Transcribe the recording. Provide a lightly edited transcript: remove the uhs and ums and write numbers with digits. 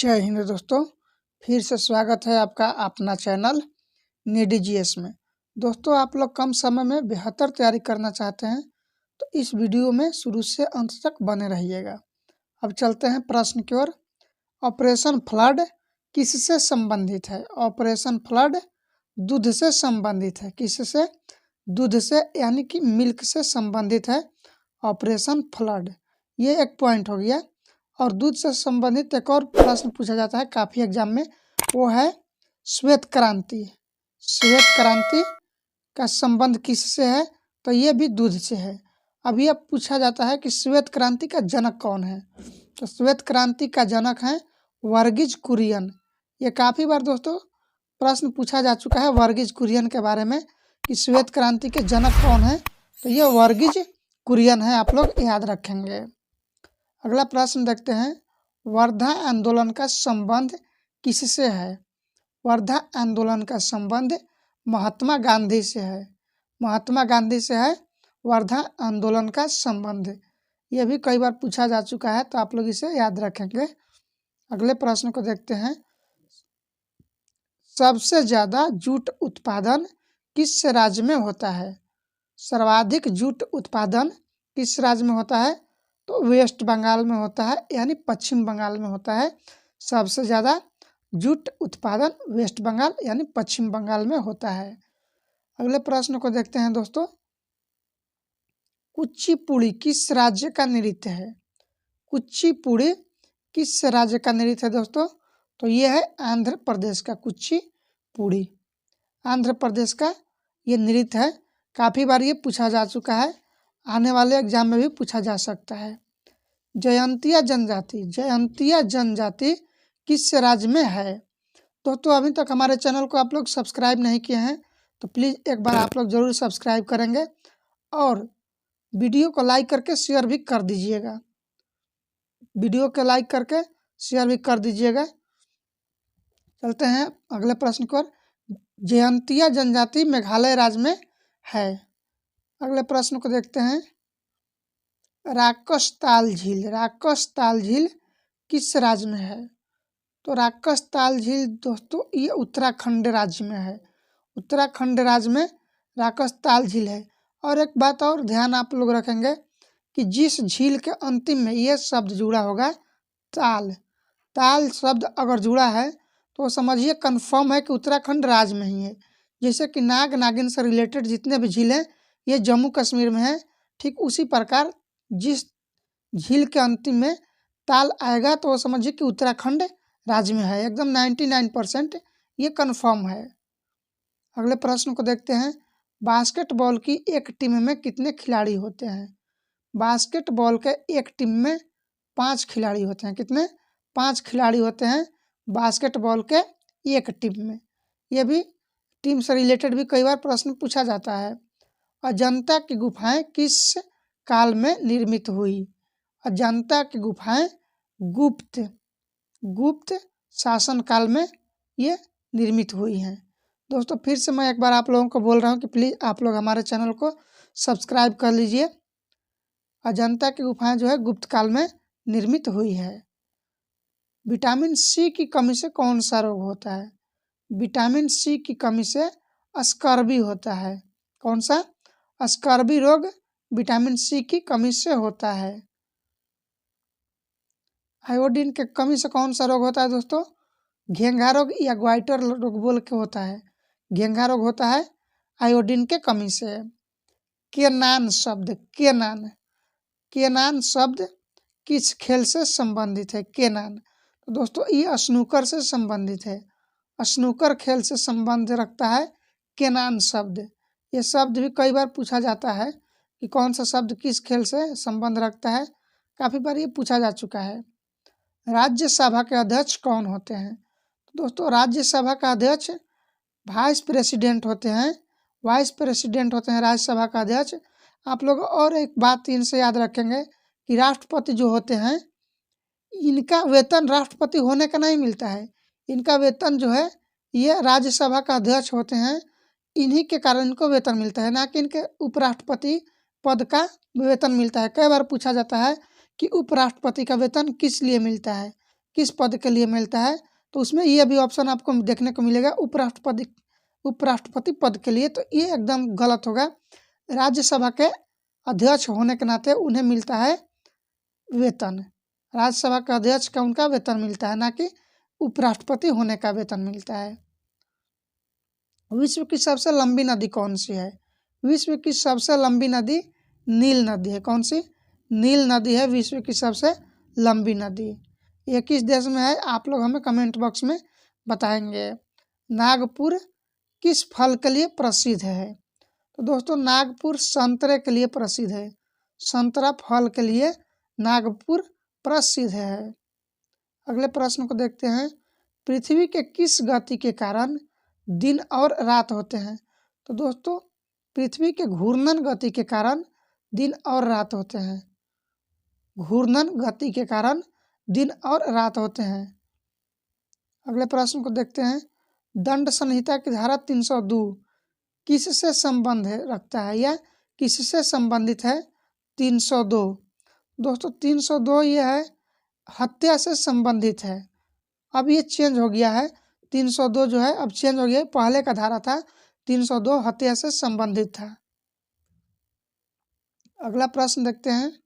जय हिंद दोस्तों, फिर से स्वागत है आपका अपना चैनल नीडी जीएस में। दोस्तों, आप लोग कम समय में बेहतर तैयारी करना चाहते हैं तो इस वीडियो में शुरू से अंत तक बने रहिएगा। अब चलते हैं प्रश्न की ओर। ऑपरेशन फ्लड किससे संबंधित है? ऑपरेशन फ्लड दूध से संबंधित है। किससे? दूध से, यानी कि मिल्क से संबंधित है ऑपरेशन फ्लड। ये एक पॉइंट हो गया। और दूध से संबंधित एक और प्रश्न पूछा जाता है काफ़ी एग्जाम में, वो है श्वेत क्रांति। श्वेत क्रांति का संबंध किससे है? तो ये भी दूध से है। अब ये पूछा जाता है कि श्वेत क्रांति का जनक कौन है? तो श्वेत क्रांति का जनक है वर्गीज कुरियन। ये काफ़ी बार दोस्तों प्रश्न पूछा जा चुका है वर्गीज कुरियन के बारे में कि श्वेत क्रांति के जनक कौन है। तो ये वर्गीज कुरियन है, आप लोग याद रखेंगे। अगला प्रश्न देखते हैं, वर्धा आंदोलन का संबंध किससे है? वर्धा आंदोलन का संबंध महात्मा गांधी से है। महात्मा गांधी से है वर्धा आंदोलन का संबंध। यह भी कई बार पूछा जा चुका है, तो आप लोग इसे याद रखेंगे। अगले प्रश्न को देखते हैं, सबसे ज़्यादा जूट उत्पादन किस राज्य में होता है? सर्वाधिक जूट उत्पादन किस राज्य में होता है? तो वेस्ट बंगाल में होता है, यानी पश्चिम बंगाल में होता है। सबसे ज़्यादा जूट उत्पादन वेस्ट बंगाल यानी पश्चिम बंगाल में होता है। अगले प्रश्न को देखते हैं दोस्तों, कुचिपुड़ी किस राज्य का नृत्य है? कुचिपुड़ी किस राज्य का नृत्य है दोस्तों? तो ये है आंध्र प्रदेश का कुचिपुड़ी। आंध्र प्रदेश का ये नृत्य है। काफ़ी बार ये पूछा जा चुका है, आने वाले एग्जाम में भी पूछा जा सकता है। जयंतिया जनजाति, जयंतिया जनजाति किस राज्य में है? दोस्तों, अभी तक हमारे चैनल को आप लोग सब्सक्राइब नहीं किए हैं तो प्लीज़ एक बार आप लोग ज़रूर सब्सक्राइब करेंगे और वीडियो को लाइक करके शेयर भी कर दीजिएगा। वीडियो को लाइक करके शेयर भी कर दीजिएगा। चलते हैं अगले प्रश्न की ओर। जयंतिया जनजाति मेघालय राज्य में है। अगले प्रश्न को देखते हैं, राकसताल झील, राकसताल झील किस राज्य में है? तो राकसताल झील दोस्तों ये उत्तराखंड राज्य में है। उत्तराखंड राज्य में राकसताल झील है। और एक बात और ध्यान आप लोग रखेंगे कि जिस झील के अंतिम में ये शब्द जुड़ा होगा ताल, ताल शब्द अगर जुड़ा है तो समझिए कंफर्म है कि उत्तराखंड राज्य में ही है। जैसे कि नाग नागिन से रिलेटेड जितने भी झीलें ये जम्मू कश्मीर में है, ठीक उसी प्रकार जिस झील के अंतिम में ताल आएगा तो समझिए कि उत्तराखंड राज्य में है। एकदम 99% ये कंफर्म है। अगले प्रश्न को देखते हैं, बास्केटबॉल की एक टीम में कितने खिलाड़ी होते हैं? बास्केटबॉल के एक टीम में 5 खिलाड़ी होते हैं। कितने? 5 खिलाड़ी होते हैं बास्केटबॉल के एक टीम में। ये भी टीम से रिलेटेड भी कई बार प्रश्न पूछा जाता है। अजंता की गुफाएं किस काल में निर्मित हुई? अजंता की गुफाएं गुप्त शासन काल में ये निर्मित हुई हैं। दोस्तों, फिर से मैं एक बार आप लोगों को बोल रहा हूँ कि प्लीज़ आप लोग हमारे चैनल को सब्सक्राइब कर लीजिए। अजंता की गुफाएं जो है गुप्त काल में निर्मित हुई है। विटामिन सी की कमी से कौन सा रोग होता है? विटामिन सी की कमी से स्कर्वी होता है। कौन सा? स्कर्वी रोग विटामिन सी की कमी से होता है। आयोडीन के कमी से कौन सा रोग होता है दोस्तों? घेंघा रोग या ग्वाइटर रोग बोल के होता है। घेंघा रोग होता है आयोडीन के कमी से। केनान शब्द, केनान शब्द किस खेल से संबंधित है? केनान तो दोस्तों ये स्नूकर से संबंधित है। स्नूकर खेल से संबंध रखता है केनान शब्द। ये शब्द भी कई बार पूछा जाता है कि कौन सा शब्द किस खेल से संबंध रखता है। काफ़ी बार ये पूछा जा चुका है। राज्यसभा के अध्यक्ष कौन होते हैं? तो दोस्तों राज्यसभा का अध्यक्ष वाइस प्रेसिडेंट होते हैं। वाइस प्रेसिडेंट होते हैं राज्यसभा का अध्यक्ष। आप लोग और एक बात इनसे याद रखेंगे कि राष्ट्रपति जो होते हैं इनका वेतन राष्ट्रपति होने का नहीं मिलता है। इनका वेतन जो है ये राज्यसभा का अध्यक्ष होते हैं, इन्हीं के कारण इनको वेतन मिलता है, ना कि इनके उपराष्ट्रपति पद का वेतन मिलता है। कई बार पूछा जाता है कि उपराष्ट्रपति का वेतन किस लिए मिलता है? किस पद के लिए मिलता है, तो उसमें ये भी ऑप्शन आपको देखने को मिलेगा उपराष्ट्रपति पद के लिए, तो ये एकदम गलत होगा। राज्यसभा के अध्यक्ष होने के नाते उन्हें मिलता है वेतन। राज्यसभा के अध्यक्ष का उनका वेतन मिलता है, ना कि उपराष्ट्रपति होने का वेतन मिलता है। विश्व की सबसे लंबी नदी कौन सी है? विश्व की सबसे लंबी नदी नील नदी है। कौन सी? नील नदी है विश्व की सबसे लंबी नदी। ये किस देश में है, आप लोग हमें कमेंट बॉक्स में बताएंगे। नागपुर किस फल के लिए प्रसिद्ध है? तो दोस्तों नागपुर संतरे के लिए प्रसिद्ध है। संतरा फल के लिए नागपुर प्रसिद्ध है। अगले प्रश्न को देखते हैं। पृथ्वी के किस गति के कारण दिन और रात होते हैं? तो दोस्तों पृथ्वी के घूर्णन गति के कारण दिन और रात होते हैं। घूर्णन गति के कारण दिन और रात होते हैं। अगले प्रश्न को देखते हैं। दंड संहिता की धारा 302 किससे संबंध रखता है या किससे संबंधित है? 302 दोस्तों 302 ये है हत्या से संबंधित है। अब ये चेंज हो गया है, 302 जो है अब चेंज हो गया है। पहले का धारा था 302 हत्या से संबंधित था। अगला प्रश्न देखते हैं।